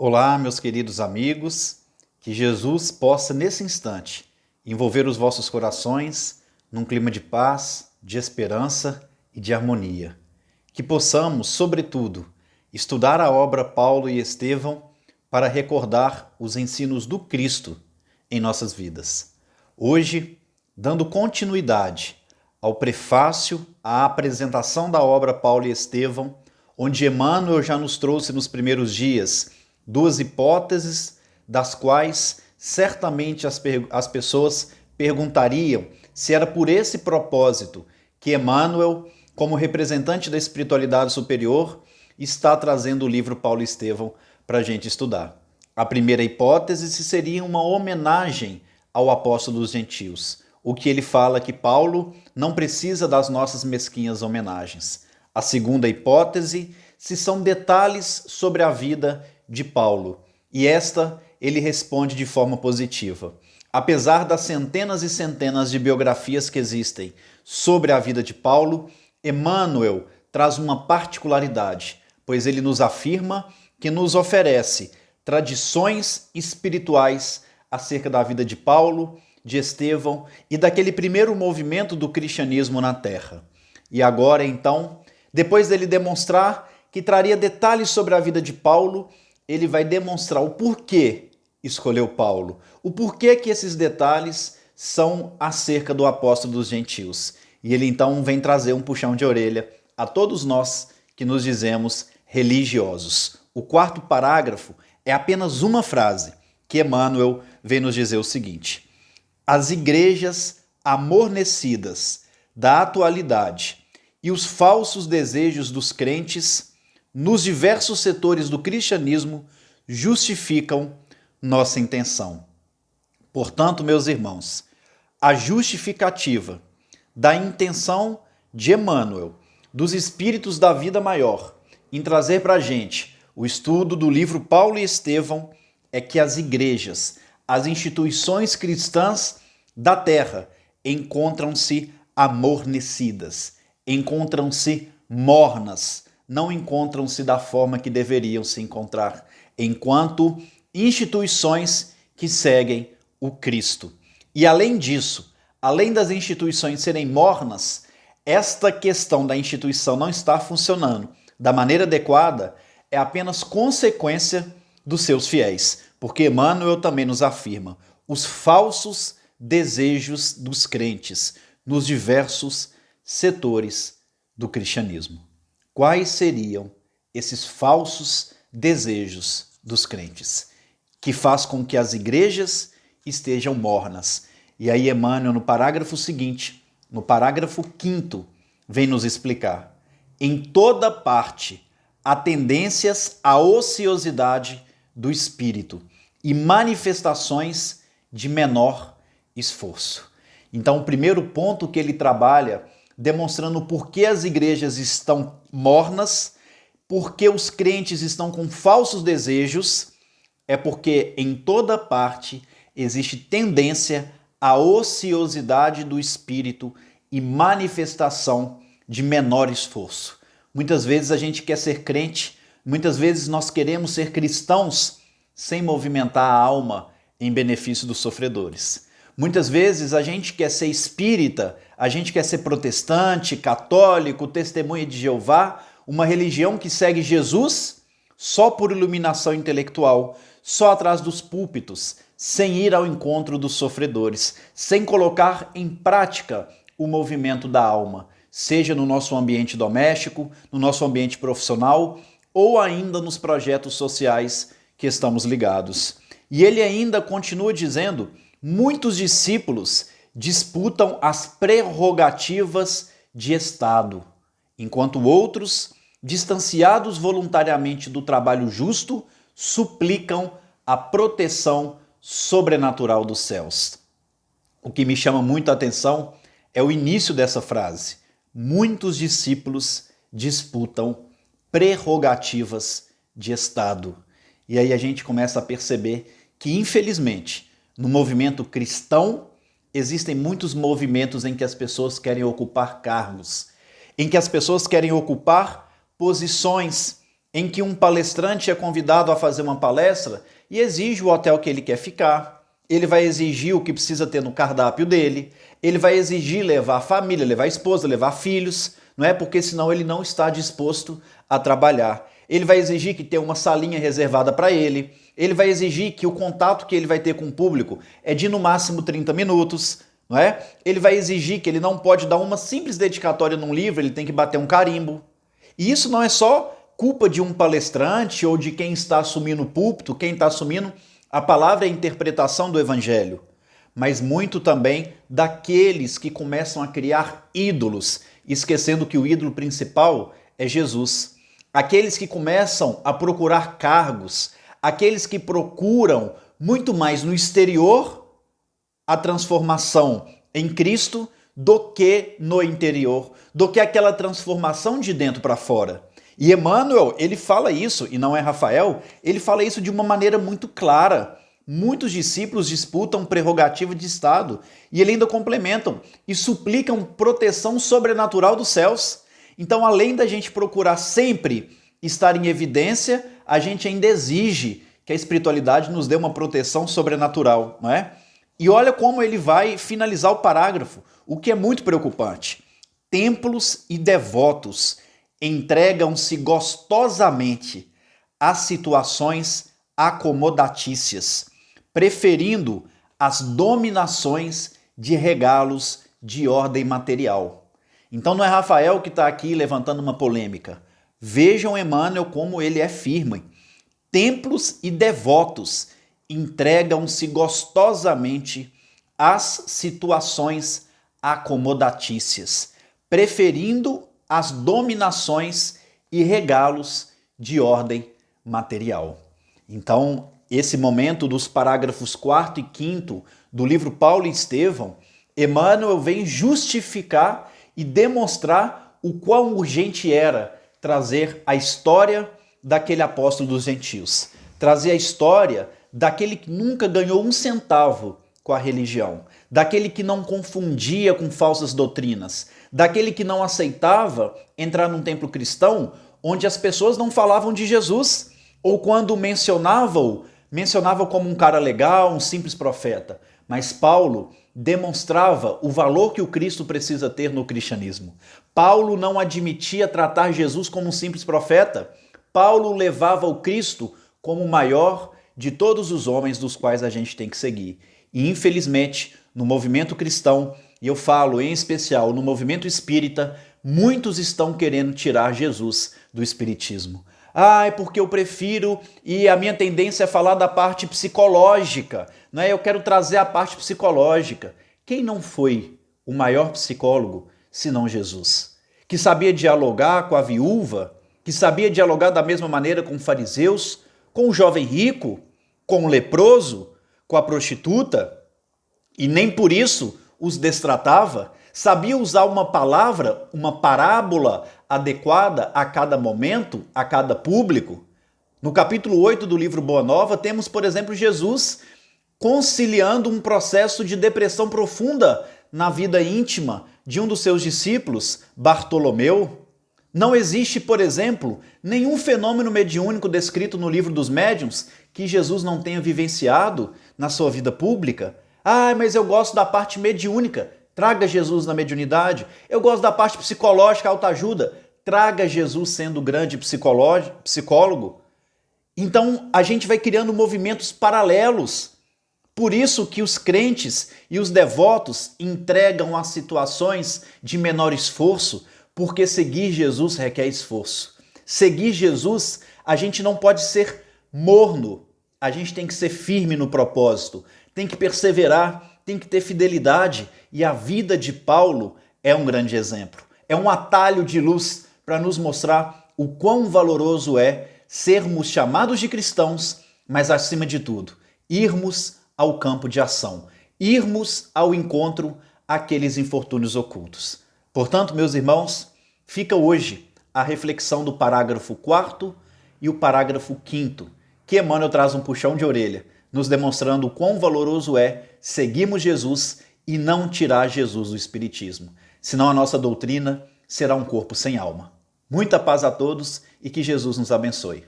Olá, meus queridos amigos, que Jesus possa nesse instante envolver os vossos corações num clima de paz, de esperança e de harmonia. Que possamos, sobretudo, estudar a obra Paulo e Estevão para recordar os ensinos do Cristo em nossas vidas. Hoje, dando continuidade ao prefácio à apresentação da obra Paulo e Estevão, onde Emmanuel já nos trouxe nos primeiros dias duas hipóteses das quais certamente as pessoas perguntariam se era por esse propósito que Emmanuel, como representante da espiritualidade superior, está trazendo o livro Paulo e Estevão para a gente estudar. A primeira hipótese seria uma homenagem ao apóstolo dos gentios, o que ele fala que Paulo não precisa das nossas mesquinhas homenagens. A segunda hipótese se são detalhes sobre a vida de Paulo, e esta ele responde de forma positiva. Apesar das centenas e centenas de biografias que existem sobre a vida de Paulo, Emmanuel traz uma particularidade, pois ele nos afirma que nos oferece tradições espirituais acerca da vida de Paulo, de Estevão e daquele primeiro movimento do cristianismo na Terra. E agora, então, depois dele demonstrar que traria detalhes sobre a vida de Paulo, ele vai demonstrar o porquê escolheu Paulo, o porquê que esses detalhes são acerca do apóstolo dos gentios. E ele então vem trazer um puxão de orelha a todos nós que nos dizemos religiosos. O quarto parágrafo é apenas uma frase que Emmanuel vem nos dizer o seguinte: as igrejas amornecidas da atualidade e os falsos desejos dos crentes nos diversos setores do cristianismo justificam nossa intenção. Portanto, meus irmãos, a justificativa da intenção de Emmanuel, dos espíritos da vida maior, em trazer para a gente o estudo do livro Paulo e Estevão, é que as igrejas, as instituições cristãs da terra encontram-se amornecidas, encontram-se mornas, não encontram-se da forma que deveriam se encontrar, enquanto instituições que seguem o Cristo. E além disso, além das instituições serem mornas, esta questão da instituição não estar funcionando da maneira adequada é apenas consequência dos seus fiéis, porque Emmanuel também nos afirma os falsos desejos dos crentes nos diversos setores do cristianismo. Quais seriam esses falsos desejos dos crentes, que faz com que as igrejas estejam mornas? E aí Emmanuel, no parágrafo seguinte, no parágrafo 5º, vem nos explicar: em toda parte há tendências à ociosidade do espírito e manifestações de menor esforço. Então, o primeiro ponto que ele trabalha, demonstrando por que as igrejas estão mornas, por que os crentes estão com falsos desejos, é porque em toda parte existe tendência à ociosidade do espírito e manifestação de menor esforço. Muitas vezes a gente quer ser crente, muitas vezes nós queremos ser cristãos sem movimentar a alma em benefício dos sofredores. Muitas vezes a gente quer ser espírita, a gente quer ser protestante, católico, testemunha de Jeová, uma religião que segue Jesus só por iluminação intelectual, só atrás dos púlpitos, sem ir ao encontro dos sofredores, sem colocar em prática o movimento da alma, seja no nosso ambiente doméstico, no nosso ambiente profissional ou ainda nos projetos sociais que estamos ligados. E ele ainda continua dizendo: muitos discípulos disputam as prerrogativas de Estado, enquanto outros, distanciados voluntariamente do trabalho justo, suplicam a proteção sobrenatural dos céus. O que me chama muito a atenção é o início dessa frase: muitos discípulos disputam prerrogativas de Estado. E aí a gente começa a perceber que, infelizmente, no movimento cristão, existem muitos movimentos em que as pessoas querem ocupar cargos, em que as pessoas querem ocupar posições em que um palestrante é convidado a fazer uma palestra e exige o hotel que ele quer ficar, ele vai exigir o que precisa ter no cardápio dele, ele vai exigir levar a família, levar a esposa, levar filhos, não é? Porque senão ele não está disposto a trabalhar. Ele vai exigir que tenha uma salinha reservada para ele, ele vai exigir que o contato que ele vai ter com o público é de no máximo 30 minutos, não é? Ele vai exigir que ele não pode dar uma simples dedicatória num livro, ele tem que bater um carimbo. E isso não é só culpa de um palestrante ou de quem está assumindo o púlpito, quem está assumindo a palavra e a interpretação do evangelho, mas muito também daqueles que começam a criar ídolos, esquecendo que o ídolo principal é Jesus. Aqueles que começam a procurar cargos, aqueles que procuram muito mais no exterior a transformação em Cristo do que no interior, do que aquela transformação de dentro para fora. E Emmanuel, ele fala isso, e não é Rafael, ele fala isso de uma maneira muito clara. Muitos discípulos disputam prerrogativa de Estado e ele ainda complementam e suplicam proteção sobrenatural dos céus. Então, além da gente procurar sempre estar em evidência, a gente ainda exige que a espiritualidade nos dê uma proteção sobrenatural, não é? E olha como ele vai finalizar o parágrafo, o que é muito preocupante. Templos e devotos entregam-se gostosamente às situações acomodatícias, preferindo as dominações de regalos de ordem material. Então não é Rafael que está aqui levantando uma polêmica. Vejam Emmanuel como ele é firme. Templos e devotos entregam-se gostosamente às situações acomodatícias, preferindo as dominações e regalos de ordem material. Então, esse momento dos parágrafos 4º e 5º do livro Paulo e Estevão, Emmanuel vem justificar e demonstrar o quão urgente era trazer a história daquele apóstolo dos gentios, trazer a história daquele que nunca ganhou um centavo com a religião, daquele que não confundia com falsas doutrinas, daquele que não aceitava entrar num templo cristão onde as pessoas não falavam de Jesus, ou quando mencionava como um cara legal, um simples profeta. Mas Paulo demonstrava o valor que o Cristo precisa ter no cristianismo. Paulo não admitia tratar Jesus como um simples profeta. Paulo levava o Cristo como o maior de todos os homens dos quais a gente tem que seguir. E infelizmente, no movimento cristão, e eu falo em especial no movimento espírita, muitos estão querendo tirar Jesus do espiritismo. É porque eu prefiro e a minha tendência é falar da parte psicológica, não é? Eu quero trazer a parte psicológica. Quem não foi o maior psicólogo senão Jesus? Que sabia dialogar com a viúva, que sabia dialogar da mesma maneira com fariseus, com o jovem rico, com o leproso, com a prostituta, e nem por isso os destratava, sabia usar uma palavra, uma parábola adequada a cada momento, a cada público. No capítulo 8 do livro Boa Nova, temos, por exemplo, Jesus conciliando um processo de depressão profunda na vida íntima de um dos seus discípulos, Bartolomeu. Não existe, por exemplo, nenhum fenômeno mediúnico descrito no livro dos médiuns que Jesus não tenha vivenciado na sua vida pública. Mas eu gosto da parte mediúnica. Traga Jesus na mediunidade. Eu gosto da parte psicológica, autoajuda. Traga Jesus sendo grande psicólogo. Então, a gente vai criando movimentos paralelos. Por isso que os crentes e os devotos entregam as situações de menor esforço, porque seguir Jesus requer esforço. Seguir Jesus, a gente não pode ser morno. A gente tem que ser firme no propósito. Tem que perseverar, tem que ter fidelidade. E a vida de Paulo é um grande exemplo. É um atalho de luz para nos mostrar o quão valoroso é sermos chamados de cristãos, mas acima de tudo, irmos ao campo de ação, irmos ao encontro àqueles infortúnios ocultos. Portanto, meus irmãos, fica hoje a reflexão do parágrafo 4º e o parágrafo 5º, que Emmanuel traz um puxão de orelha, nos demonstrando o quão valoroso é seguirmos Jesus e não tirar Jesus do espiritismo. Senão a nossa doutrina será um corpo sem alma. Muita paz a todos e que Jesus nos abençoe.